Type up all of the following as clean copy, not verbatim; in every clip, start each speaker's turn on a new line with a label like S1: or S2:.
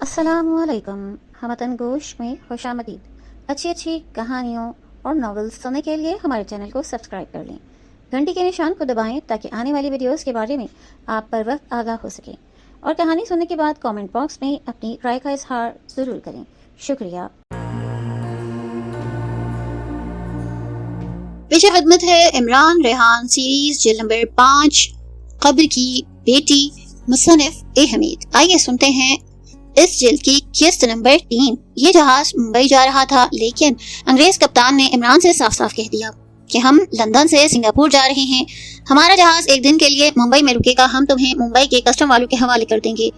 S1: अस्सलाम वालेकुम। हमतन गोश में खुश आमदीद। अच्छी अच्छी कहानियों और नॉवेल्स सुनने के लिए हमारे चैनल को सब्सक्राइब कर लें। घंटी के निशान को दबाएं ताकि आने वाली वीडियोस के बारे में आप पर वक्त आगाह हो सकें। और कहानी सुनने के बाद कमेंट बॉक्स में अपनी राय का इजहार ज़रूर करें। शुक्रिया।
S2: पेश खिदमत है इमरान रेहान सीरीज जिल्द नंबर 5 कब्र की बेटी मुसन्निफ ए हमीद। आइए सुनते हैं इस जिल्द की किस्त नंबर 3। ये जहाज मुंबई जा रहा था, लेकिन अंग्रेज कप्तान ने इमरान से साफ साफ कह दिया कि हम लंदन से सिंगापुर जा रहे हैं। हमारा जहाज एक दिन के लिए मुंबई में रुकेगा। हम तुम्हें मुंबई के कस्टम वालों के हवाले कर देंगे।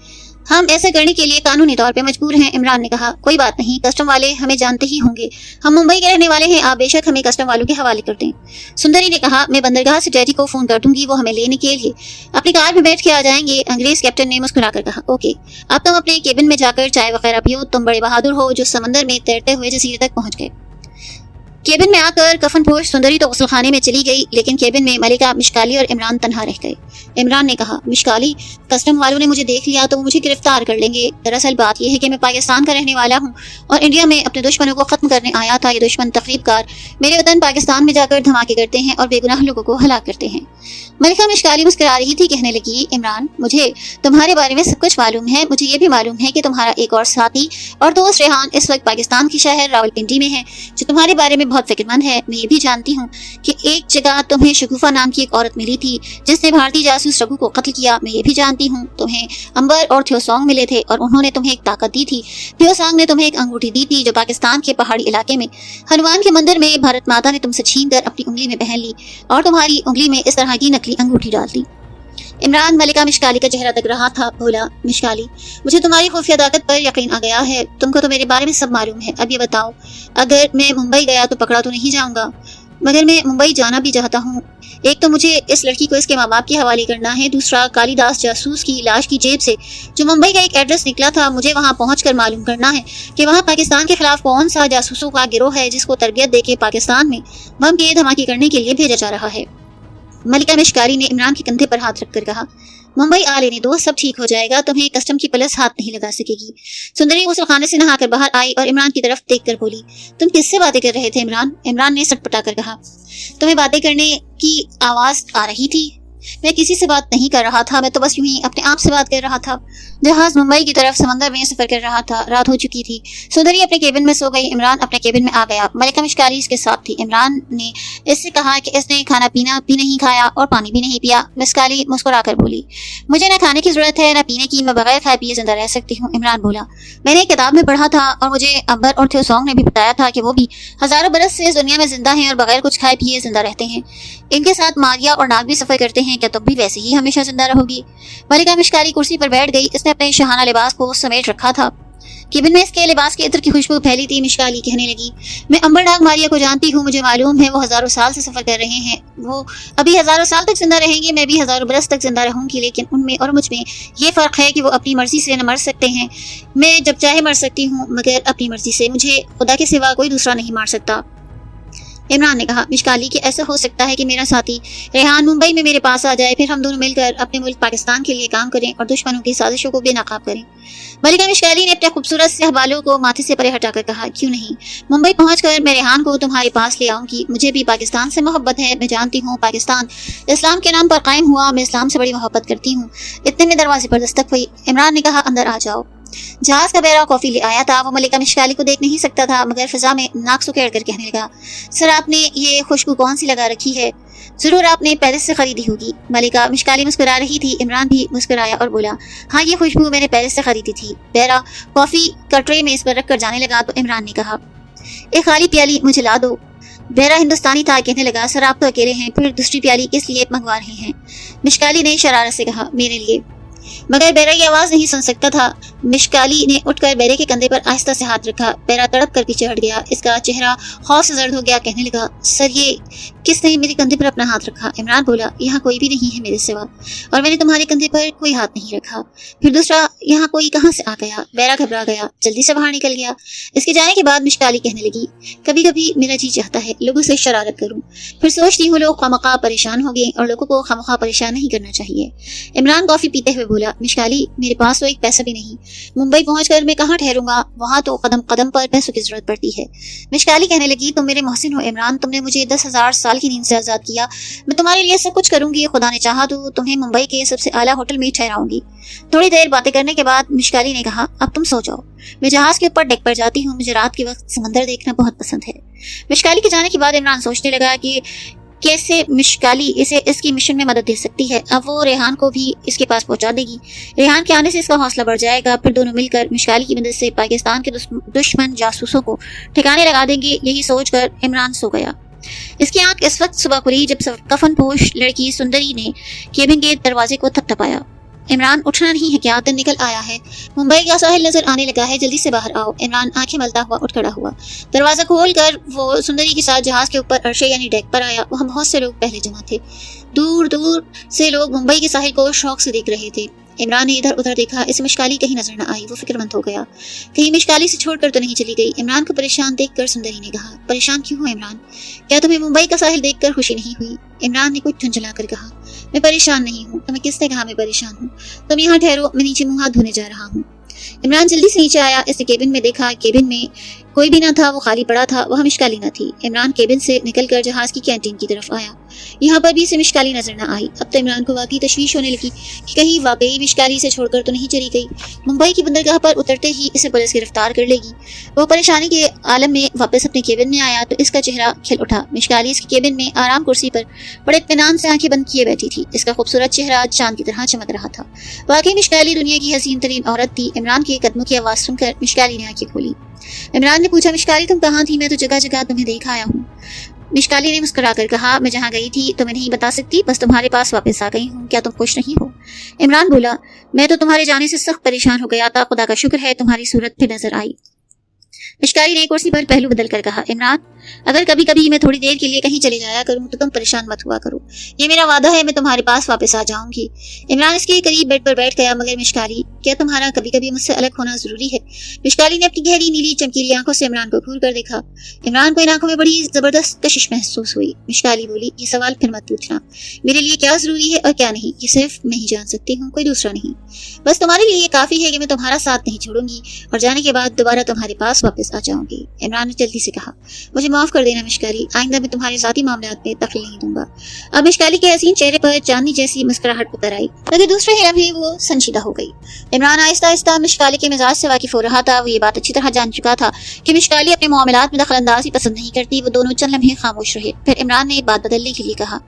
S2: हम ऐसा करने के लिए कानूनी तौर पे मजबूर हैं। इमरान ने कहा, कोई बात नहीं, कस्टम वाले हमें जानते ही होंगे। हम मुंबई के रहने वाले हैं, आप बेशक हमें कस्टम वालों के हवाले कर दें। सुंदरी ने कहा, मैं बंदरगाह से डैडी को फोन कर दूंगी, वो हमें लेने के लिए अपनी कार में बैठ के आ जाएंगे। अंग्रेज कैप्टन ने मुस्कुराकर कहा, ओके, अब तुम अपने केबिन में जाकर चाय वगैरह पियो। तुम बड़े बहादुर हो जो समंदर में तैरते हुए जजीरे तक पहुंच गए। केबिन में आकर कफनपोश सुंदरी तो गुस्लखाने में चली गई, लेकिन केबिन में मलिका, मिशकाली और इमरान तन्हा रह गए। इमरान ने कहा, मिशकाली, कस्टम वालों ने मुझे देख लिया तो वो मुझे गिरफ्तार कर लेंगे। दरअसल बात यह है कि मैं पाकिस्तान का रहने वाला हूँ और इंडिया में अपने दुश्मनों को खत्म करने आया था। ये दुश्मन तखरीबकार मेरे वतन पाकिस्तान में जाकर धमाके करते हैं और बेगुनाह लोगों को हलाक करते हैं। मलिका मिशकाली मुस्कुरा रही थी, कहने लगी, इमरान, मुझे तुम्हारे बारे में सब कुछ मालूम है। मुझे ये भी मालूम है कि तुम्हारा एक और साथी और दोस्त रेहान इस वक्त पाकिस्तान की शहर रावलपिंडी में है, जो तुम्हारे बारे में बहुत फिक्रमंद है। मैं ये भी जानती हूँ कि एक जगह तुम्हें शगुफा नाम की एक औरत मिली थी जिसने भारतीय जासूस रघु को कत्ल किया। मैं ये भी जानती हूँ तुम्हें अंबर और थियोसोंग मिले थे और उन्होंने तुम्हें एक ताकत दी थी। थियोसोंग ने तुम्हें एक अंगूठी दी थी जो पाकिस्तान के पहाड़ी इलाके में हनुमान के मंदिर में भारत माता ने तुमसे छीन कर अपनी उंगली में पहन ली और तुम्हारी उंगली में इस तरह की नकली अंगूठी डाल दी। इमरान मलिका मिशकाली का चेहरा तक रहा था। बोला, मिशकाली, मुझे तुम्हारी खुफिया ताकत पर यकीन आ गया है। तुमको तो मेरे बारे में सब मालूम है। अब ये बताओ, अगर मैं मुंबई गया तो पकड़ा तो नहीं जाऊंगा? मगर मैं मुंबई जाना भी चाहता हूँ। एक तो मुझे इस लड़की को इसके माँ बाप के हवाले करना है, दूसरा कालीदास जासूस की लाश की जेब से जो मुंबई का एक एड्रेस निकला था, मुझे वहाँ पहुँचकर मालूम करना है कि वहाँ पाकिस्तान के खिलाफ कौन सा जासूसों का गिरोह है जिसको तरबियत देके पाकिस्तान में बम के धमाके करने के लिए भेजा जा रहा है। मलिका मिशकाली ने इमरान के कंधे पर हाथ रखकर कहा, मुंबई आ लेने दो, सब ठीक हो जाएगा। तुम्हें कस्टम की पुलिस हाथ नहीं लगा सकेगी। सुंदरी गुस्लखाने से नहाकर बाहर आई और इमरान की तरफ देखकर बोली, तुम किससे बातें कर रहे थे इमरान? इमरान ने सटपटा कर कहा, तुम्हें बातें करने की आवाज आ रही थी? मैं किसी से बात नहीं कर रहा था, मैं तो बस यूं ही अपने आप से बात कर रहा था। जहाज मुंबई की तरफ समंदर में सफर कर रहा था। रात हो चुकी थी। सुंदरी अपने केबिन में सो गई। इमरान अपने केबिन में आ गया। मलिका मिशकाली इसके साथ थी। इमरान ने इससे कहा कि इसने खाना पीना भी नहीं खाया और पानी भी नहीं पिया। मिशकाली मुस्कुराकर बोली, मुझे न खाने की जरूरत है न पीने की, मैं बगैर खाए पिए जिंदा रह सकती हूँ। इमरान बोला, मैंने एक किताब में पढ़ा था और मुझे अंबर और थियोसोंग ने भी बताया था कि वो भी हजारों बरस से इस दुनिया में जिंदा हैं और बगैर कुछ खाए पिए जिंदा रहते हैं। इनके साथ मारिया और नाग भी सफर करते हैं। क्या तुम भी वैसे ही हमेशा जिंदा रहोगी? मलिका मिशकाली कुर्सी पर बैठ गई। इसने अपने शहाना लिबास को समेट रखा था। केबिन में इसके लिबास के इत्र की खुशबू फैली थी। मिशकाली कहने लगी, मैं अंबर नाग मारिया को जानती हूँ। मुझे मालूम है वो हजारों साल से सफर कर रहे हैं। वो अभी हजारों साल तक जिंदा रहेंगे, मैं भी हजारों बरस तक जिंदा रहूंगी, लेकिन उनमें और मुझ में ये फर्क है कि वो अपनी मर्जी से न मर सकते हैं। मैं जब चाहे मर सकती हूँ, मगर अपनी मर्जी से। मुझे खुदा के सिवा कोई दूसरा नहीं मार सकता। इमरान ने कहा, मिशकाली, कि ऐसा हो सकता है कि मेरा साथी रेहान मुंबई में मेरे पास आ जाए, फिर हम दोनों मिलकर अपने मुल्क पाकिस्तान के लिए काम करें और दुश्मनों की साजिशों को बेनकाब करें। मलिका मिशकाली ने अपने खूबसूरत से बालों को माथे से परे हटाकर कहा, क्यों नहीं, मुंबई पहुंचकर मैं रेहान को तुम्हारे पास ले आऊंगी। मुझे भी पाकिस्तान से मोहब्बत है। मैं जानती हूँ पाकिस्तान इस्लाम के नाम पर कायम हुआ। मैं इस्लाम से बड़ी मोहब्बत करती हूँ। इतने में दरवाजे पर दस्तक हुई। इमरान ने कहा, अंदर आ जाओ। जहाज का बेरा कॉफी ले आया था। वो मलिका मिशकाली को देख नहीं सकता था, मगर फिजा में नाक सुखेड़ कर कहने लगा, सर, आपने ये खुशबू कौन सी लगा रखी है? जरूर आपने पेरिस से खरीदी होगी। मलिका मिशकाली मुस्कुरा रही थी। इमरान भी मुस्कुराया और बोला, हाँ, ये खुशबू मैंने पेरिस से खरीदी थी। बेरा कॉफी का ट्रे में इस पर रख कर जाने लगा तो इमरान ने कहा, एक खाली प्याली मुझे ला दो। बेरा हिंदुस्तानी था। कहने लगा, सर, आप तो अकेले हैं, फिर दूसरी प्याली किस लिए मंगवा रहे हैं? मिशकाली ने शरारत से कहा, मेरे लिए। मगर बेरा की आवाज नहीं सुन सकता था। मिशकाली ने उठकर बेरे के कंधे पर आहिस्ता से हाथ रखा। बेरा तड़प कर पीछे हट गया। इसका चेहरा खौफ से जर्द हो गया। कहने लगा, सर, ये किसने मेरे कंधे पर अपना हाथ रखा? इमरान बोला, यहाँ कोई भी नहीं है मेरे सिवा और मैंने तुम्हारे कंधे पर कोई हाथ नहीं रखा। फिर दूसरा, यहाँ कोई कहाँ से आ गया? बेरा घबरा गया, जल्दी से बाहर निकल गया। इसके जाने के बाद मिशकाली कहने लगी, कभी कभी मेरा जी चाहता है लोगों से शरारत करूं, फिर सोचती हूँ लोग खामखा परेशान हो गए और लोगों को खामखा परेशान नहीं करना चाहिए। इमरान कॉफी पीते हुए बोला, मिशकाली मेरे पास तो एक पैसा भी नहीं, मुंबई पहुंचकर मैं कहाँ ठहरूंगा, वहाँ तो कदम कदम पर पैसों की जरूरत पड़ती है। मिशकाली कहने लगी, तुम मेरे मोहसिन हो इमरान, तुमने मुझे 10,000 साल की नींद से आजाद किया, मैं तुम्हारे लिए सब कुछ करूंगी, खुदा ने चाहा तो तुम्हें मुंबई के सबसे आला होटल में ठहराऊंगी। थोड़ी देर बातें करने के बाद मिशकाली ने कहा, अब तुम सो जाओ, मैं जहाज के ऊपर डेक पर जाती हूँ, मुझे रात के वक्त समंदर देखना बहुत पसंद है। मिशकाली के जाने के बाद इमरान सोचने लगा कि कैसे मिशकाली इसे इसकी मिशन में मदद दे सकती है। अब वो रेहान को भी इसके पास पहुंचा देगी, रेहान के आने से इसका हौसला बढ़ जाएगा, फिर दोनों मिलकर मिशकाली की मदद से पाकिस्तान के दुश्मन जासूसों को ठिकाने लगा देंगे। यही सोचकर इमरान सो गया। इसकी आंख इस वक्त सुबह खुली जब कफन पोश लड़की सुंदरी ने केबिन के दरवाजे को थपथपाया। इमरान, उठना नहीं है क्या? दिन निकल आया है, मुंबई का साहिल नजर आने लगा है, जल्दी से बाहर आओ। इमरान आंखें मलता हुआ उठ खड़ा हुआ। दरवाजा खोलकर वो सुंदरी के साथ जहाज के ऊपर अर्शे यानी डेक पर आया। वहाँ बहुत से लोग पहले जमा थे। दूर दूर से लोग मुंबई के साहिल को शौक से देख रहे थे। इमरान ने इधर उधर देखा, इसे मिशकाली कहीं नजर न आई। वो फिक्रमंद हो गया, कहीं मिशकाली से छोड़कर तो नहीं चली गई। इमरान को परेशान देखकर सुंदरी ने कहा, परेशान क्यों हो इमरान? क्या तुम्हें मुंबई का साहिल देखकर खुशी नहीं हुई? इमरान ने कुछ झुंझला कर कहा, मैं परेशान नहीं हूँ। तुम्हें किसने कहा मैं परेशान हूँ? तुम यहाँ ठहरो, मैं नीचे मुँह हाथ धोने जा रहा हूँ। इमरान जल्दी से नीचे आया। इसने केबिन में देखा, केबिन में कोई भी ना था, वो खाली पड़ा था, वहाँ मिशकाली न थी। इमरान केबिन से निकलकर जहाज की कैंटीन की तरफ आया। यहाँ पर भी इसे मिशकाली नजर न आई। अब तो इमरान को वाकई तशवीश होने लगी कि कहीं वाकई मिशकाली से छोड़कर तो नहीं चली गई। मुंबई की बंदरगाह पर उतरते ही इसे पुलिस गिरफ्तार कर लेगी। वो परेशानी के आलम में वापस अपने केबिन में आया तो इसका चेहरा खिल उठा। मिशकाली इसके केबिन में आराम कुर्सी पर बड़े इत्मीनान से आंखें बंद किए बैठी थी। इसका खूबसूरत चेहरा चांद की तरह चमक रहा था। वाकई मिशकाली दुनिया की हसीन तरीन औरत थी। इमरान के कदमों की आवाज सुनकर मिशकाली ने आंखें खोली। इमरान ने पूछा, मिशकाली तुम कहाँ थी? मैं तो जगह जगह तुम्हें देख आया हूँ। मिशकाली ने मुस्कुराकर कहा, मैं जहाँ गई थी तो मैं नहीं बता सकती, बस तुम्हारे पास वापस आ गई हूँ। क्या तुम खुश नहीं हो? इमरान बोला, मैं तो तुम्हारे जाने से सख्त परेशान हो गया था, खुदा का शुक्र है तुम्हारी सूरत फिर नजर आई। मिशकाली ने कुर्सी पर पहलू बदल कर कहा, इमरान अगर कभी कभी मैं थोड़ी देर के लिए कहीं चले जाया करूं तो तुम परेशान मत हुआ करो, ये मेरा वादा है, मैं तुम्हारे पास वापस आ जाऊंगी। इमरान इसके करीब बेड पर बैठ गया। मगर मिशकाली, क्या तुम्हारा कभी कभी मुझसे अलग होना जरूरी है? मिशकाली ने अपनी गहरी नीली चमकीली आंखों से इमरान को घूर कर देखा। इमरान को इन आंखों में बड़ी जबरदस्त कशिश महसूस हुई। मिशकाली बोली, ये सवाल फिर मत पूछना, मेरे लिए क्या जरूरी है और क्या नहीं, ये सिर्फ मैं ही जान सकती हूँ, कोई दूसरा नहीं। बस तुम्हारे लिए ये काफी है कि मैं तुम्हारा साथ नहीं छोड़ूंगी और जाने के बाद दोबारा तुम्हारे पास वापस आ जाऊंगी। इमरान ने जल्दी से कहा, मुझे माफ कर देना मिशकाली, आइंदा मैं तुम्हारे साथी मामलात में दखल नहीं दूंगा। अब मिशकाली के हसीन चेहरे पर चांदनी जैसी मुस्कुराहट उतर आई, मगर दूसरे ही लम्हे वो संजीदा हो गई। इमरान आहिस्ता आहिस्ता मिशकाली के मिजाज से वाकिफ हो रहा था। वो ये बात अच्छी तरह जान चुका था कि मिशकाली अपने मामलात में दखल अंदाजी पसंद नहीं करती। वो दोनों चंद लम्हे खामोश रहे। फिर इमरान ने बात बदलने के लिए कहा,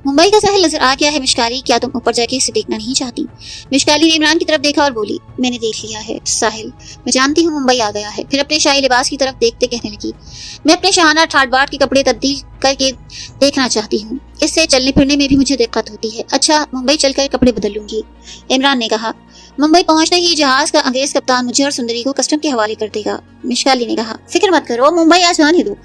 S2: मुंबई का साहिल नजर आ गया है मिशकाली, क्या तुम ऊपर जाके इसे देखना नहीं चाहती? मिशकाली ने इमरान की तरफ देखा और बोली, मैंने देख लिया है साहिल, मैं जानती हूँ मुंबई आ गया है। फिर अपने शाही लिबास की तरफ देखते कहने लगी, मैं अपने शाहाना ठाट बाट के कपड़े तब्दील करके देखना चाहती हूँ, इससे चलने फिरने में भी मुझे दिक्कत होती है। अच्छा, मुंबई चलकर कपड़े बदल लूंगी। इमरान ने कहा, मुंबई पहुंचने ही जहाज का अंग्रेज कप्तान मुझे और सुंदरी को कस्टम के हवाले कर देगा। मिशकाली ने कहा, फिक्र मत करो, मुंबई आज जाने दो।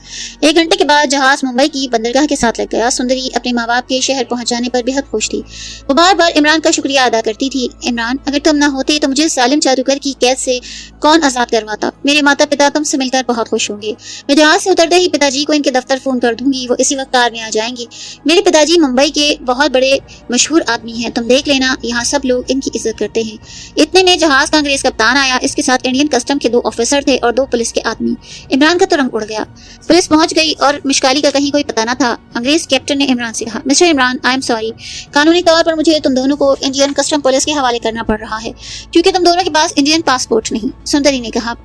S2: 1 घंटे के बाद जहाज मुंबई की बंदरगाह के साथ लग गया। सुंदरी अपने माँ बाप के शहर पहुंच जाने पर बेहद खुश थी। वो बार बार इमरान का शुक्रिया अदा करती थी। इमरान, अगर तुम न होते तो मुझे जालिम जादूगर की कैद से कौन आजाद करवाता? मेरे माता पिता तुमसे मिलकर बहुत खुश होंगे। मैं जहाज से उतरते ही पिताजी को इनके दफ्तर फोन कर दूंगी, वो इसी वक्त कार में आ जाएंगे। मेरे पिताजी मुंबई के बहुत बड़े मशहूर आदमी हैं, तुम देख लेना, यहाँ सब लोग इनकी इज्जत करते हैं। इतने में जहाज का अंग्रेज कप्तान आया। इसके साथ इंडियन कस्टम के 2 ऑफिसर थे और 2 पुलिस के आदमी। इमरान का तो रंग उड़ गया। पुलिस पहुंच गई और मिशकाली का कहीं कोई पता न था। अंग्रेज कैप्टन ने इमरान से कहा, mister Imran, I am sorry, कानूनी तौर पर मुझे तुम दोनों को इंडियन कस्टम पुलिस के हवाले करना पड़ रहा है क्योंकि तुम दोनों के पास इंडियन पासपोर्ट नहीं। सुंदरी ने कहा,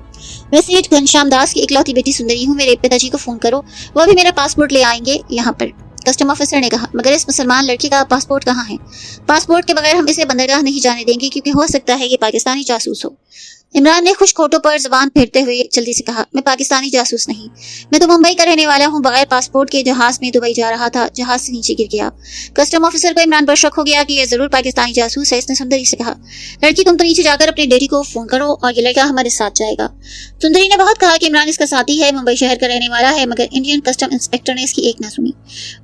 S2: मैं सेठ घनश्याम दास की इकलौती बेटी सुंदरी हूँ, मेरे पिताजी को फोन करो, वो भी मेरा पासपोर्ट ले आएंगे यहाँ पर। कस्टम ऑफिसर ने कहा, मगर इस मुसलमान लड़की का पासपोर्ट कहाँ है? पासपोर्ट के बगैर हम इसे बंदरगाह नहीं जाने देंगे क्योंकि हो सकता है ये पाकिस्तानी जासूस हो। इमरान ने खुश खोटों पर जुबान फेरते हुए जल्दी से कहा, मैं पाकिस्तानी जासूस नहीं, मैं तो मुंबई का रहने वाला हूँ। बगैर पासपोर्ट के जहाज में दुबई जा रहा था, जहाज से नीचे गिर गया। कस्टम ऑफिसर को इमरान पर शक हो गया कि यह जरूर पाकिस्तानी जासूस है। इसने सुंदरी से कहा, लड़की तुम तो नीचे जाकर अपने डैडी को फोन करो और ये लड़का हमारे साथ जाएगा। सुंदरी ने बहुत कहा कि इमरान इसका साथी है, मुंबई शहर का रहने वाला है, मगर इंडियन कस्टम इंस्पेक्टर ने इसकी एक ना सुनी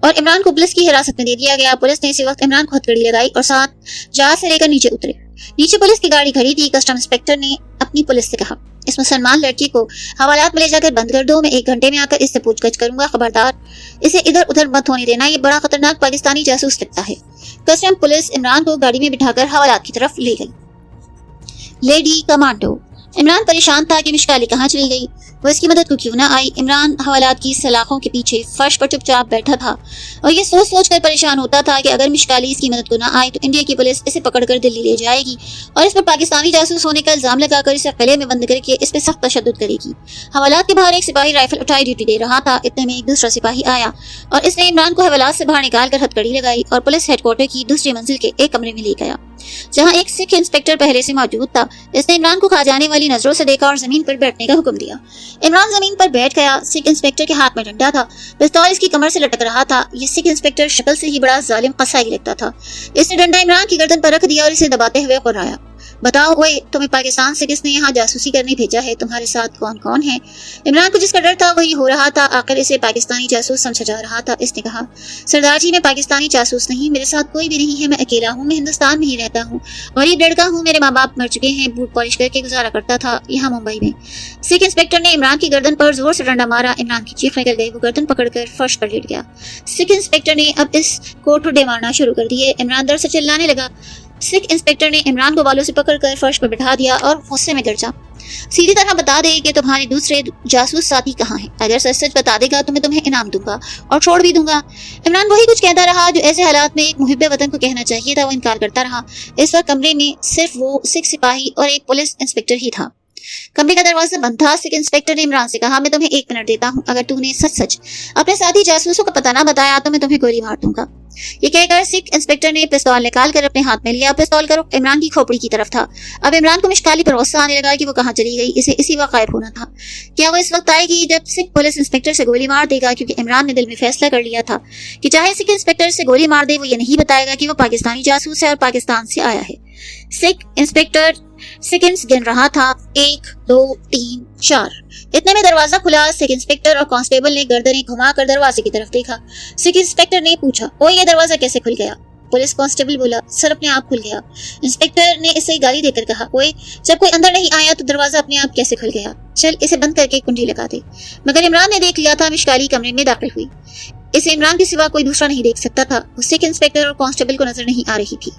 S2: और इमरान को पुलिस की हिरासत में दे दिया गया। पुलिस ने इसी वक्त इमरान को हथकड़ी लगाई और साथ जहाज से लेकर नीचे उतरे। नीचे पुलिस की गाड़ी खड़ी थी। कस्टम इंस्पेक्टर ने अपनी पुलिस से कहा, इस मुसलमान लड़की को हवालात में ले जाकर बंद कर दो, मैं 1 घंटे में आकर इससे पूछगछ करूंगा, खबरदार इसे इधर उधर मत होने देना, ये बड़ा खतरनाक पाकिस्तानी जासूस लगता है। कस्टम पुलिस इमरान को गाड़ी में बिठाकर हवालात की तरफ ले गई। Lady commando. इमरान परेशान था कि मिशकाली कहाँ चली गई, वो इसकी मदद को क्यों ना आई। इमरान हवालात की सलाखों के पीछे फर्श पर चुपचाप बैठा था और ये सोच सोच कर परेशान होता था कि अगर मिशकाली इसकी मदद को ना आई तो इंडिया की पुलिस इसे पकड़कर दिल्ली ले जाएगी और इस पर पाकिस्तानी जासूस होने का इल्जाम लगाकर इसे किले में बंद करके इस पर सख्त तशद्दुद करेगी। हवालात के बाहर एक सिपाही राइफल उठाए ड्यूटी दे रहा था। इतने में एक दूसरा सिपाही आया और इसने इमरान को हवालात से बाहर निकाल कर हथकड़ी लगाई और पुलिस हेडक्वार्टर की दूसरी मंजिल के एक कमरे में ले गया जहाँ एक सिख इंस्पेक्टर पहले से मौजूद था। इसने इमरान को खा जाने वाली नजरों से देखा और जमीन पर बैठने का हुक्म दिया। इमरान जमीन पर बैठ गया। सिख इंस्पेक्टर के हाथ में डंडा था, पिस्तौल इसकी कमर से लटक रहा था। ये सिख इंस्पेक्टर शक्ल से ही बड़ा जालिम कसाई लगता था। इसने डंडा इमरान की गर्दन पर रख दिया और इसे दबाते हुए कुर्राया, बताओ ओए, तुम्हें पाकिस्तान से किसने यहाँ जासूसी करने भेजा है? तुम्हारे साथ कौन कौन है? इमरान को जिसका डर था वही हो रहा था। आखिर इसे पाकिस्तानी जासूस समझा जा रहा था। इसने कहा, सरदार जी मैं पाकिस्तानी जासूस नहीं, मेरे साथ कोई भी नहीं है, मैं अकेला हूँ, मैं हिंदुस्तान में ही रहता हूँ, गरीब लड़का हूँ, मेरे माँ बाप मर चुके हैं, बूट पॉलिश करके गुजारा करता था यहाँ मुंबई में। सिख इंस्पेक्टर ने इमरान की गर्दन पर जोर से डंडा मारा। इमरान की चीख निकल गई। वो गर्दन पकड़कर फर्श पर लेट गया। सिख इंस्पेक्टर ने अब इस को ठुड्डे मारना शुरू कर दिए। इमरान दर्द से चिल्लाने लगा। सिख इंस्पेक्टर ने इमरान को बालों से पकड़कर फर्श पर बिठा दिया और गुस्से में गरजा, सीधी तरह बता दे कि तुम्हारे दूसरे जासूस साथी कहाँ हैं। अगर सच सच बता देगा तो मैं तुम्हें इनाम दूंगा और छोड़ भी दूंगा। इमरान वही कुछ कहता रहा जो ऐसे हालात में एक मुहिब्बे वतन को कहना चाहिए था। वो इनकार करता रहा। इस वक्त कमरे में सिर्फ वो सिख सिपाही और एक पुलिस इंस्पेक्टर ही था। कमरे का दरवाजा बंद था। सिख इंस्पेक्टर ने इमरान से कहा, मैं तुम्हें 1 मिनट देता हूँ, अगर तूने सच सच अपने साथी जासूसों का पता ना बताया तो मैं तुम्हें गोली मार दूंगा। ये कहकर सिख इंस्पेक्टर ने पिस्तौल निकाल कर अपने हाथ में लिया। पिस्तौल का रुख इमरान की खोपड़ी की तरफ था। अब इमरान को मिशकाली पर गुस्सा आने लगा कि वो कहाँ चली गई। इसे इसी वक्त गायब होना था। क्या वो इस वक्त आएगी जब सिख पुलिस इंस्पेक्टर से गोली मार देगा? क्योंकि इमरान ने दिल में फैसला कर लिया था कि चाहे सिख इंस्पेक्टर से गोली मार दे, वो ये नहीं बताएगा कि वो पाकिस्तानी जासूस है और पाकिस्तान से आया है। सिख इंस्पेक्टर सेकंड्स गिन रहा था। 1 2 3 4। इतने में दरवाजा खुला। सिख इंस्पेक्टर और कांस्टेबल ने गर्दनें घुमाकर दरवाजे की तरफ देखा। सिख इंस्पेक्टर ने पूछा, ओ ये दरवाजा कैसे खुल गया? पुलिस कांस्टेबल बोला, सर अपने आप खुल गया। इंस्पेक्टर ने इसे गाली देकर कहा, ओए जब कोई अंदर नहीं आया तो दरवाजा अपने आप कैसे खुल गया? चल इसे बंद करके कुंडी लगा दे। मगर इमरान ने देख लिया था। मिशकाली कमरे में दाखिल हुई। इसे इमरान के सिवा कोई दूसरा नहीं देख सकता था। सिख इंस्पेक्टर और कांस्टेबल को नजर नहीं आ रही थी।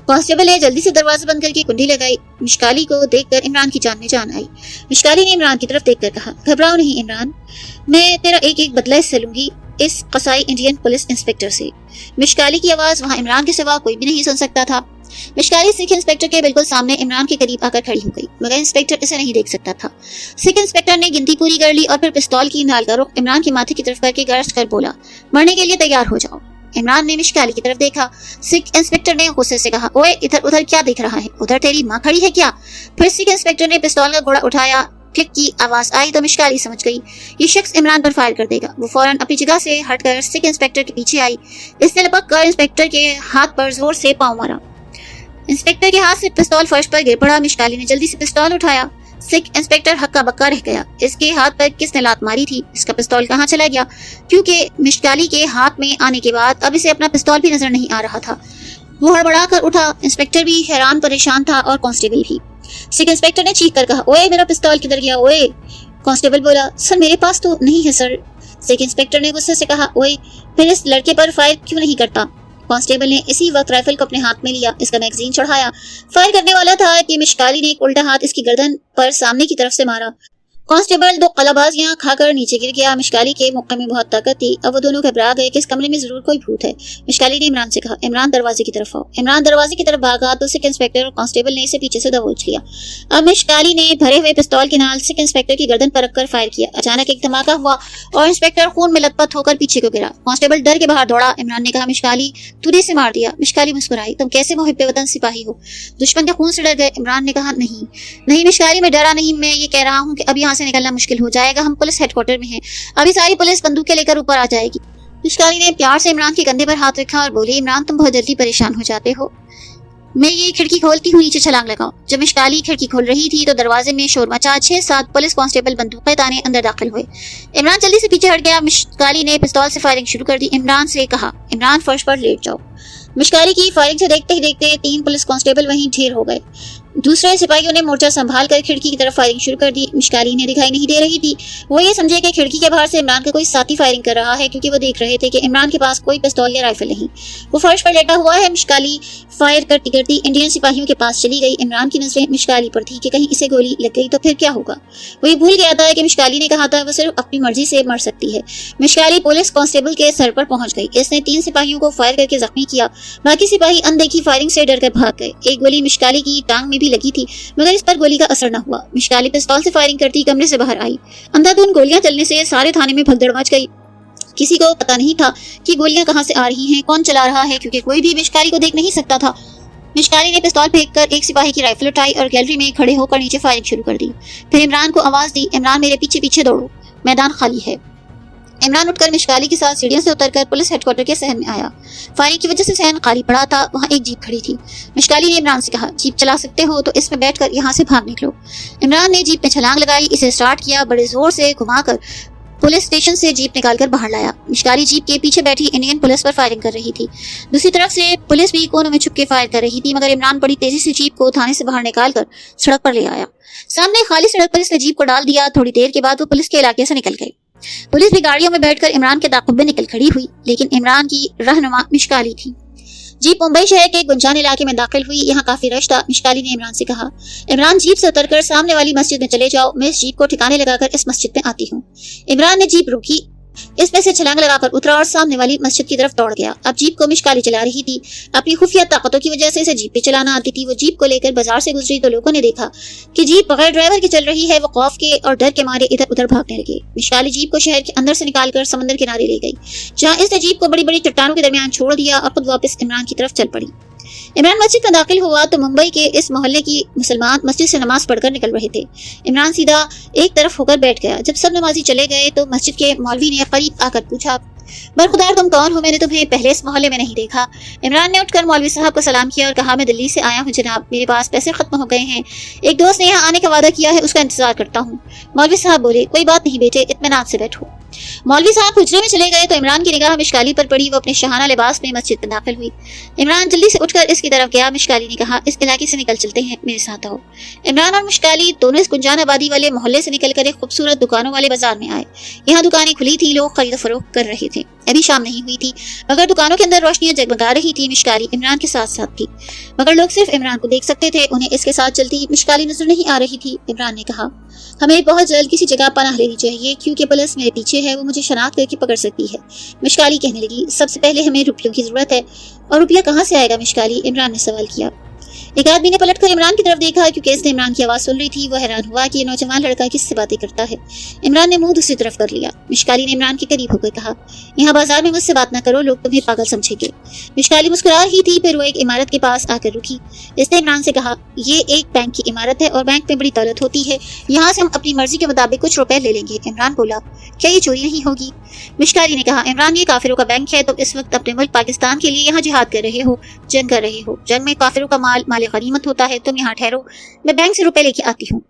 S2: कांस्टेबल ने जल्दी से दरवाजा बंद करके कुंडी लगाई। मिशकाली को देखकर इमरान की जान में जान आई। मिशकाली ने इमरान की तरफ देखकर कहा, घबराओ नहीं इमरान, मैं तेरा एक एक बदला इससे लूंगी, इस कसाई इंडियन पुलिस इंस्पेक्टर से। मिशकाली की आवाज वहाँ इमरान के सिवा कोई भी नहीं सुन सकता था। मिशकाली सिख इंस्पेक्टर के बिल्कुल सामने इमरान के करीब आकर खड़ी हो गई, मगर इंस्पेक्टर इसे नहीं देख सकता था। सिख इंस्पेक्टर ने गिनती पूरी कर ली और फिर पिस्तौल की नाल का रुख इमरान के माथे की तरफ करके गरज कर बोला, मरने के लिए तैयार हो जाओ। इमरान ने मिशकाली की तरफ देखा। सिख इंस्पेक्टर ने गुस्से से कहा, ओए इधर उधर क्या देख रहा है? उधर तेरी माँ खड़ी है क्या? फिर सिख इंस्पेक्टर ने पिस्तौल का घोड़ा उठाया। क्लिक की आवाज आई तो मिशकाली समझ गई ये शख्स इमरान पर फायर कर देगा। वो फौरन अपनी जगह से हटकर सिख इंस्पेक्टर के पीछे आई। इसने लपक कर इंस्पेक्टर के हाथ पर जोर से पांव मारा। इंस्पेक्टर के हाथ से पिस्तौल फर्श पर गिर पड़ा। मिशकाली ने जल्दी से पिस्तौल उठाया। सिख इंस्पेक्टर हक्का बक्का रह गया। इसके हाथ पर किसने लात मारी थी? इसका पिस्तौल कहाँ चला गया? क्योंकि मिशकाली के हाथ में आने के बाद अब इसे अपना पिस्तौल भी नजर नहीं आ रहा था। वो हड़बड़ा कर उठा। इंस्पेक्टर भी हैरान परेशान था और कांस्टेबल भी। सिख इंस्पेक्टर ने चीख कर कहा, ओए मेरा पिस्तौल किधर गया? ओए। कांस्टेबल बोला, सर मेरे पास तो नहीं है सर। सिख इंस्पेक्टर ने गुस्से से कहा, ओए फिर इस लड़के पर फायर क्यों नहीं करता? कांस्टेबल ने इसी वक्त राइफल को अपने हाथ में लिया। इसका मैगजीन चढ़ाया। फायर करने वाला था कि मिशकाली ने एक उल्टा हाथ इसकी गर्दन पर सामने की तरफ से मारा। कांस्टेबल 2 कलाबाजियां खाकर नीचे गिर गया। मिशकाली के मुक्के में बहुत ताकत थी। अब वो दोनों घबरा गए कि इस कमरे में जरूर कोई भूत है। मिशकाली ने इमरान से कहा, इमरान दरवाजे की तरफ आओ। इमरान दरवाजे की तरफ भागा तो सिख इंस्पेक्टर और कांस्टेबल ने इसे पीछे से दबोच लिया। अब मिशकाली ने भरे हुए पिस्तौल के नाल सिख इंस्पेक्टर की गर्दन पर रखकर फायर किया। अचानक एक धमाका हुआ और इंस्पेक्टर खून में लथपथ होकर पीछे को गिरा। कांस्टेबल डर के बाहर दौड़ा। इमरान ने कहा, मिशकाली तूने इसे मार दिया। मिशकाली मुस्कुराई, तुम कैसे मुहिब्बे वतन सिपाही हो? दुश्मन के खून से डर गए? इमरान ने कहा, नहीं मिशकाली मैं डरा नहीं, मैं ये कह रहा हूँ कि अब यहाँ से निकलना मुश्किल हो जाएगा। हम पुलिस हेडक्वार्टर में हैं। अभी सारी पुलिस बंदूकें लेकर ऊपर आ जाएगी। मिशकाली ने प्यार से इमरान के कंधे पर हाथ रखा और बोली, इमरान तुम बहुत जल्दी परेशान हो जाते हो, मैं ये खिड़की खोलती हूँ, नीचे छलांग लगाओ। जब मिशकाली खिड़की खोल रही थी तो दरवाजे में शोर मचा। 6-7 पुलिस कांस्टेबल बंदूकें ताने अंदर दाखिल हुए। इमरान जल्दी से पीछे हट गया। मिशकाली ने पिस्तौल से फायरिंग शुरू कर दी। इमरान से कहा, इमरान फर्श पर लेट जाओ। मिशकाली की फायरिंग से देखते ही देखते 3 पुलिस कांस्टेबल वहीं ढेर हो गए। दूसरे सिपाहियों ने मोर्चा संभाल कर खिड़की की तरफ फायरिंग शुरू कर दी। मिशकाली इन्हें दिखाई नहीं दे रही थी। वो ये समझे कि खिड़की के बाहर से इमरान का कोई साथी फायरिंग कर रहा है, क्योंकि वो देख रहे थे कि इमरान के पास कोई पिस्तौल या राइफल नहीं। वो फर्श पर लेटा हुआ है। मिशकाली फायर करती करती इंडियन सिपाहियों के पास चली गई। इमरान की नजरें मिशकाली पर थी कि कहीं इसे गोली लग गई तो फिर क्या होगा। वो ये भूल गया था कि मिशकाली ने कहा था वो सिर्फ अपनी मर्जी से मर सकती है। मिशकाली पुलिस कांस्टेबल के सर पर पहुंच गई। इसने 3 सिपाहियों को फायर करके जख्मी किया। बाकी सिपाही अनदेखी फायरिंग से डर कर भाग गए। एक गोली मिशकाली की टांग में भी लगी थी, मगर इस पर गोली का असर न हुआ। मिशकाली पिस्तौल से फायरिंग करती कमरे से बाहर आई। अंधाधुंध गोलियां चलने से सारे थाने में भगदड़ मच गई। किसी को पता नहीं था कि गोलियां कहां से आ रही हैं, कौन चला रहा है, क्योंकि कोई भी मिशकाली को देख नहीं सकता था। मिशकाली ने पिस्तौल फेंककर एक सिपाही की राइफल उठाई और गैलरी में खड़े होकर नीचे फायरिंग शुरू कर दी। फिर इमरान को आवाज दी, इमरान मेरे पीछे पीछे दौड़ो, मैदान खाली है। इमरान उठकर मिशकाली के साथ सीढ़ियों से उतरकर पुलिस हेडक्वार्टर के सहन में आया। फायरिंग की वजह से सहन खाली पड़ा था। वहाँ एक जीप खड़ी थी। मिशकाली ने इमरान से कहा, जीप चला सकते हो तो इसमें बैठकर यहाँ से भाग निकलो। इमरान ने जीप में छलांग लगाई, इसे स्टार्ट किया, बड़े जोर से घुमाकर पुलिस स्टेशन से जीप निकालकर बाहर लाया। मिशकाली जीप के पीछे बैठी इंडियन पुलिस पर फायरिंग कर रही थी। दूसरी तरफ से पुलिस भी कोनों में छुप के फायर कर रही थी, मगर इमरान बड़ी तेजी से जीप को थाने से बाहर निकालकर सड़क पर ले आया। सामने खाली सड़क पर इसने जीप को डाल दिया। थोड़ी देर के बाद वो पुलिस के इलाके से निकल गए। पुलिस भी गाड़ियों में बैठकर इमरान के ताक़ुब में निकल खड़ी हुई, लेकिन इमरान की रहनुमा मिशकाली थी। जीप मुंबई शहर के गुंजान इलाके में दाखिल हुई। यहाँ काफी रश था। मिशकाली ने इमरान से कहा, इमरान जीप से उतरकर सामने वाली मस्जिद में चले जाओ, मैं इस जीप को ठिकाने लगाकर इस मस्जिद में आती हूँ। इमरान ने जीप रोकी, इसमें से छलांग लगाकर उतरा और सामने वाली मस्जिद की तरफ दौड़ गया। अब जीप को मिशकाली चला रही थी। अपनी खुफिया ताकतों की वजह से इसे जीप पे चलाना आती थी। वो जीप को लेकर बाजार से गुजरी तो लोगों ने देखा कि जीप बगैर ड्राइवर के चल रही है। वो खौफ के और डर के मारे इधर उधर भागने लगे। मिशकाली जीप को शहर के अंदर से निकालकर समंदर किनारे ले गई, जहाँ इसने जीप को बड़ी बड़ी चट्टानों के दरमियान छोड़ दिया और खुद वापस इमरान की तरफ चल पड़ी। इमरान मस्जिद में दाखिल हुआ तो मुंबई के इस मोहल्ले की मुसलमान मस्जिद से नमाज पढ़कर निकल रहे थे। इमरान सीधा एक तरफ होकर बैठ गया। जब सब नमाजी चले गए तो मस्जिद के मौलवी ने करीब आकर पूछा, बरखुदार तुम कौन हो, मैंने तुम्हें पहले इस मोहल्ले में नहीं देखा। इमरान ने उठकर मौलवी साहब को सलाम किया और कहा, मैं दिल्ली से आया हूँ जनाब, मेरे पास पैसे खत्म हो गए हैं। एक दोस्त ने यहाँ आने का वादा किया है, उसका इंतजार करता हूँ। मौलवी साहब बोले, कोई बात नहीं बेटे, इत्मीनान से बैठो। मौलवी साहब हुजरे में चले गए तो इमरान की निगाह मिशकाली पर पड़ी। वो अपने शहाना लिबास में मस्जिद में दाखिल हुई। इमरान जल्दी से उठकर इसकी तरफ गया। मिशकाली ने कहा, इस इलाके से निकल चलते हैं, मेरे साथ आओ। इमरान और मिशकाली दोनों इस गुंजान आबादी वाले मोहल्ले से निकलकर एक खूबसूरत दुकानों वाले बाजार में आए। यहाँ दुकानें खुली थी, लोग खरीद फरोख्त कर रहे थे। अभी शाम नहीं हुई थी, मगर दुकानों के अंदर रोशनियां जगमगा रही थी। मिशकाली इमरान के साथ साथ थी, मगर लोग सिर्फ इमरान को देख सकते थे, उन्हें इसके साथ चलती मिशकाली नजर नहीं आ रही थी। इमरान ने कहा, हमें बहुत जल्द किसी जगह पनाह लेनी चाहिए, क्योंकि पुलिस मेरे पीछे है, वो मुझे शनाख्त करके पकड़ सकती है। मिशकाली कहने लगी, सबसे पहले हमें रुपयों की जरूरत है। और रुपया कहाँ से आएगा मिशकाली, इमरान ने सवाल किया। एक आदमी ने पलटकर इमरान की तरफ देखा, क्योंकि इसने इमरान की आवाज सुन रही थी। वो हैरान हुआ कि ये नौजवान लड़का किससे बातें करता है। इमरान ने मुंह दूसरी तरफ कर लिया। मिशकाली ने इमरान के करीब होकर कहा, यहाँ बाजार में मुझसे बात न करो, लोग तुम्हें पागल समझेंगे। मिशकाली मुस्कुरा रही थी, फिर वो एक इमारत के पास आकर रुकी। इसने इमरान से कहा, ये एक बैंक की इमारत है और बैंक में बड़ी दौलत होती है, यहाँ से हम अपनी मर्जी के मुताबिक कुछ रुपए ले लेंगे। इमरान बोला, क्या ये चोरी नहीं होगी? मिशकाली ने कहा, इमरान ये काफिरों का बैंक है, तुम इस वक्त अपने मुल्क पाकिस्तान के लिए यहाँ जिहाद कर रहे हो, जंग कर रहे हो। जंग में काफिरों का माल गनीमत होता है, तुम यहाँ ठहरो, मैं बैंक से रुपए लेके आती हूँ।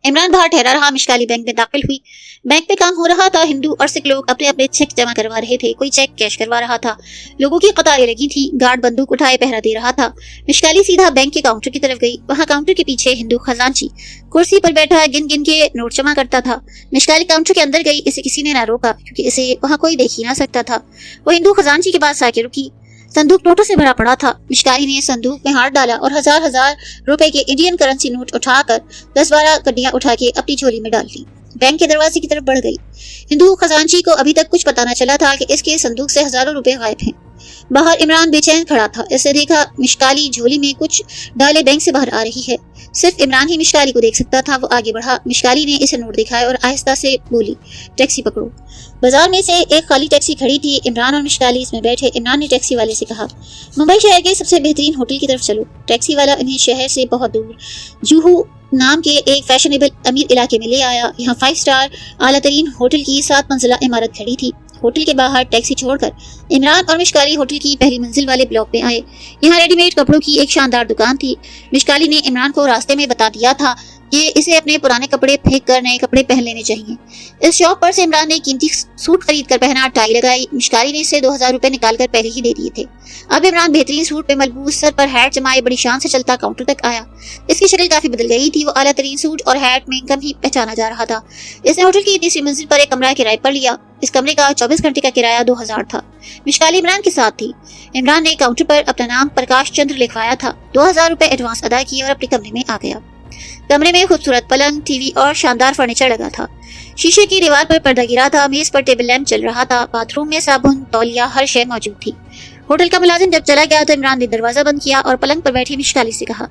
S2: इमरान बाहर ठहरा रहा। मिशकाली बैंक में दाखिल हुई। बैंक पे काम हो रहा था। हिंदू और सिख लोग अपने अपने चेक जमा करवा रहे थे, कोई चेक कैश करवा रहा था। लोगों की कतारें लगी थी। गार्ड बंदूक उठाए पहरा दे रहा था। मिशकाली सीधा बैंक के काउंटर की तरफ गई। वहाँ काउंटर के पीछे हिंदू खजांची कुर्सी पर बैठा गिन गिन के नोट जमा करता था। मिशकाली काउंटर के अंदर गई। इसे किसी ने ना रोका, क्योंकि इसे वहाँ कोई देख ही ना सकता था। वो हिंदू खजांची के पास आके रुकी। संदूक नोटों से भरा पड़ा था। मिशकाली ने संदूक में हाथ डाला और हजार रुपए के इंडियन करेंसी नोट उठाकर 10-12 कड्डियां उठा के अपनी झोली में डाल ली। बैंक के दरवाजे की तरफ बढ़ गई। हिंदू खजांची को अभी तक कुछ पता न चला था कि इसके संदूक से हजारों रुपए गायब हैं। बाहर इमरान बेचैन खड़ा था। इसे देखा मिशकाली झोली में कुछ डाले बैंक से बाहर आ रही है। सिर्फ इमरान ही मिशकाली को देख सकता था। वो आगे बढ़ा। मिशकाली ने इसे नोट दिखाए और आहिस्ता से बोली, टैक्सी पकड़ो। बाजार में से एक खाली टैक्सी खड़ी थी। इमरान और मिशकाली इसमें बैठे। इमरान ने टैक्सी वाले से कहा, मुंबई शहर के सबसे बेहतरीन होटल की तरफ चलो। टैक्सी वाला इन्हें शहर से बहुत दूर जूहू नाम के एक फैशनेबल अमीर इलाके में ले आया। यहाँ 5 स्टार आला तरीन होटल की 7 मंजिला इमारत खड़ी थी। होटल के बाहर टैक्सी छोड़कर इमरान और मिशकाली होटल की पहली मंजिल वाले ब्लॉक में आए। यहाँ रेडीमेड कपड़ों की एक शानदार दुकान थी। मिशकाली ने इमरान को रास्ते में बता दिया था। کہ اسے اپنے پرانے کپڑے پھینک کر نئے کپڑے پہن لینے چاہیے۔ اس شاپ پر سے عمران نے قیمتی سوٹ خرید کر پہنا، ٹائی لگائی۔ مشکاری نے اسے 2000 روپے نکال کر پہلے ہی دے دیے تھے۔ اب عمران بہترین سوٹ پہ ملبوس، سر پر ہیٹ جمائے بڑی شان سے چلتا کاؤنٹر تک آیا۔ اس کی شکل کافی بدل گئی تھی، وہ اعلیٰ ترین سوٹ اور ہیٹ میں کم ہی پہچانا جا رہا تھا۔ اس نے ہوٹل کی تیسری منزل پر ایک کمرہ کرائے پر لیا۔ اس کمرے کا 24 گھنٹے کا کرایہ 2000 تھا۔ مشکالی عمران کے ساتھ تھی۔ عمران نے کاؤنٹر پر اپنا نام پرکاش چندر لکھوایا تھا، 2000 روپے ایڈوانس ادا کیے اور اپنے کمرے میں آ گیا۔ کمرے میں خوبصورت پلنگ، ٹی وی اور شاندار فرنیچر لگا تھا۔ شیشے کی دیوار پر پردہ گرا تھا، میز پر ٹیبل لیمپ چل رہا تھا، باتھ روم میں صابن، تولیہ، ہر شے موجود تھی۔ ہوٹل کا ملازم جب چلا گیا تو عمران نے دروازہ بند کیا اور پلنگ پر بیٹھی مشکالی سے کہا،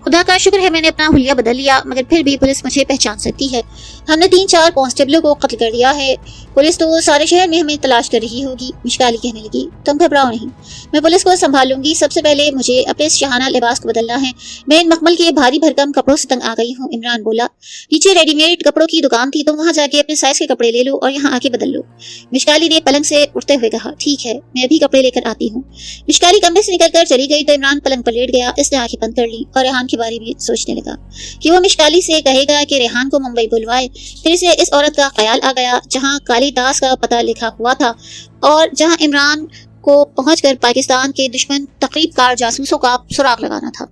S2: خدا کا شکر ہے میں نے اپنا حلیہ بدل لیا، مگر پھر بھی پولیس مجھے پہچان سکتی ہے۔ ہم نے 3-4 کانسٹیبلوں کو قتل کر دیا ہے، پولیس تو سارے شہر میں ہمیں تلاش کر رہی ہوگی۔ مشکالی کہنے لگی، تم گھبراؤ نہیں، میں پولیس کو سنبھال لوں گی، سب سے پہلے مجھے اپنے اس شاہانہ لباس کو بدلنا ہے، میں ان مخمل کے بھاری بھرکم کپڑوں سے تنگ آ گئی ہوں۔ عمران بولا، نیچے ریڈی میڈ کپڑوں کی دکان تھی، تم وہاں جا کے اپنے سائز کے کپڑے لے لو اور یہاں آ کے بدل لو۔ مشکالی نے پلنگ سے اٹھتے ہوئے کہا، ٹھیک ہے میں ابھی کپڑے لے کر آتی ہوں۔ مشکالی کمرے سے نکل کر چلی گئی تو عمران پلنگ پر لیٹ گیا۔ اس نے آنکھیں بند کر لی اور ریحان کے بارے میں سوچنے لگا کہ وہ مشکالی سے کہے گا کہ ریحان کو ممبئی بلوائے۔ پھر اسے اس عورت کا خیال آ گیا جہاں کالی داس کا پتہ لکھا ہوا تھا اور جہاں عمران کو پہنچ کر پاکستان کے دشمن تقریب کار جاسوسوں کا سراغ لگانا تھا۔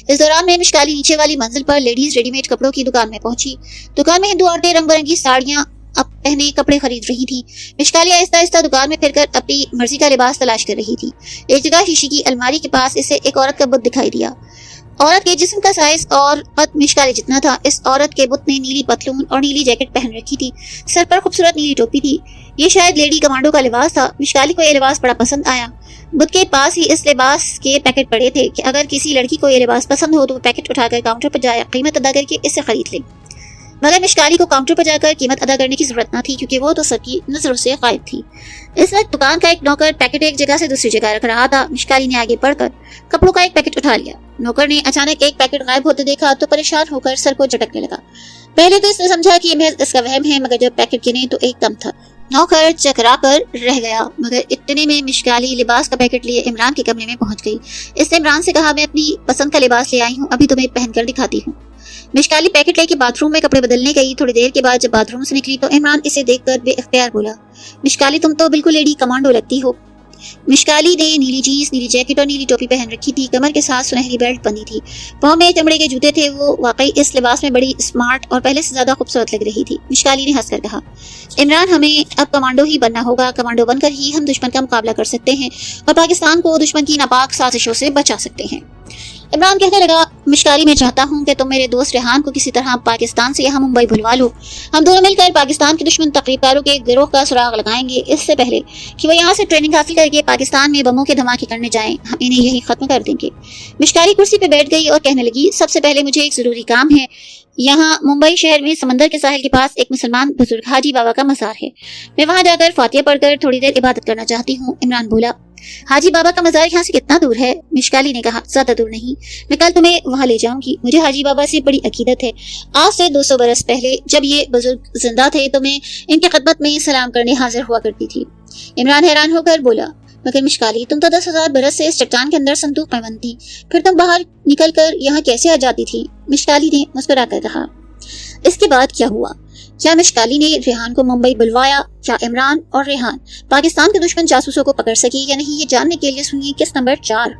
S2: اس دوران میں مشکالی نیچے والی منزل پر لیڈیز ریڈی میڈ کپڑوں کی دکان میں پہنچی۔ دکان میں ہندو عورتیں رنگ برنگی ساڑیاں اب پہنے کپڑے خرید رہی تھی۔ مشکالی آہستہ آہستہ دکان میں پھر کر اپنی مرضی کا لباس تلاش کر رہی تھی۔ ایک جگہ شیشے کی الماری کے پاس اسے ایک عورت کا بت دکھائی دیا۔ عورت کے جسم کا سائز اور قد مشکالی جتنا تھا۔ اس عورت کے بت نے نیلی پتلون اور نیلی جیکٹ پہن رکھی تھی، سر پر خوبصورت نیلی ٹوپی تھی۔ یہ شاید لیڈی کمانڈو کا لباس تھا۔ مشکالی کو یہ لباس بڑا پسند آیا۔ بت کے پاس ہی اس لباس کے پیکٹ پڑے تھے کہ اگر کسی لڑکی کو یہ لباس پسند ہو تو وہ پیکٹ اٹھا کر کاؤنٹر پر جائے، قیمت ادا کر کے اسے خرید لے۔ مگر مشکالی کو کاؤنٹر پر جا کر قیمت ادا کرنے کی ضرورت نہ تھی کیونکہ وہ تو سب کی نظروں سے غائب تھی۔ اس وقت دکان کا ایک نوکر پیکٹ ایک جگہ سے دوسری جگہ رکھ رہا تھا۔ مشکالی نے آگے بڑھ کر کپڑوں کا ایک پیکٹ اٹھا لیا۔ نوکر نے اچانک ایک پیکٹ غائب ہوتے دیکھا تو پریشان ہو کر سر کو جھٹکنے لگا۔ پہلے تو اس نے سمجھا کہ یہ محض اس کا وہم ہے، مگر جب پیکٹ گنے تو ایک دم تھا۔ نوکر چکرا کر رہ گیا، مگر اتنے میں مشکالی لباس کا پیکٹ لیے عمران کے کمرے میں پہنچ گئی۔ اس نے عمران سے کہا، میں اپنی پسند کا لباس لے آئی ہوں، ابھی تمہیں پہن کر دکھاتی ہوں۔ مشکالی پیکٹ لے کے باتھ روم میں کپڑے بدلنے گئی۔ تھوڑی دیر کے بعد جب باتھ روم سے نکلی تو عمران اسے دیکھ کر بے اختیار بولا، مشکالی تم تو بالکل لیڈی کمانڈو لگتی ہو۔ مشکالی نے نیلی جینس، نیلی جیکٹ اور نیلی ٹوپی پہن رکھی تھی، کمر کے ساتھ سنہری بیلٹ بندھی تھی، پاؤں میں چمڑے کے جوتے تھے۔ وہ واقعی اس لباس میں بڑی اسمارٹ اور پہلے سے زیادہ خوبصورت لگ رہی تھی۔ مشکالی نے ہنس کر کہا، عمران ہمیں اب کمانڈو ہی بننا ہوگا، کمانڈو بن کر ہی ہم دشمن کا مقابلہ کر سکتے ہیں اور پاکستان کو دشمن کی ناپاک سازشوں سے بچا سکتے ہیں۔ عمران کہنے لگا، مشکالی میں چاہتا ہوں کہ تم میرے دوست ریحان کو کسی طرح پاکستان سے یہاں ممبئی بلوا لو۔ ہم دونوں مل کر پاکستان کے دشمن تقریب کاروں کے گروہ کا سراغ لگائیں گے، اس سے پہلے کہ وہ یہاں سے ٹریننگ حاصل کر کے پاکستان میں بموں کے دھماکے کرنے جائیں، ہم انہیں یہی ختم کر دیں گے۔ مشکالی کرسی پہ بیٹھ گئی اور کہنے لگی، سب سے پہلے مجھے ایک ضروری کام ہے۔ یہاں ممبئی شہر میں سمندر کے ساحل کے پاس ایک مسلمان بزرگ حاجی بابا کا مزار ہے، میں وہاں جا کر فاتحہ پڑھ کر تھوڑی دیر عبادت کرنا چاہتی ہوں۔ عمران بولا، حاجی بابا کا مزار یہاں سے کتنا دور ہے؟ مشکالی نے کہا، زیادہ دور نہیں، میں کل تمہیں وہاں لے جاؤں گی۔ مجھے حاجی بابا سے بڑی عقیدت ہے، آج سے 200 برس پہلے جب یہ بزرگ زندہ تھے تو میں ان کی خدمت میں سلام کرنے حاضر ہوا کرتی تھی۔ عمران حیران ہو کر بولا، مگر مشکالی تم تو 10,000 برس سے اس چٹان کے اندر صندوق میں بند تھی، پھر تم باہر نکل کر یہاں کیسے آ جاتی تھی؟ مشکالی نے مسکرا کر کہا۔ اس کے بعد کیا ہوا؟ کیا مشکالی نے ریحان کو ممبئی بلوایا؟ کیا عمران اور ریحان پاکستان کے دشمن جاسوسوں کو پکڑ سکی یا نہیں؟ یہ جاننے کے لیے سنیے قسط نمبر 4۔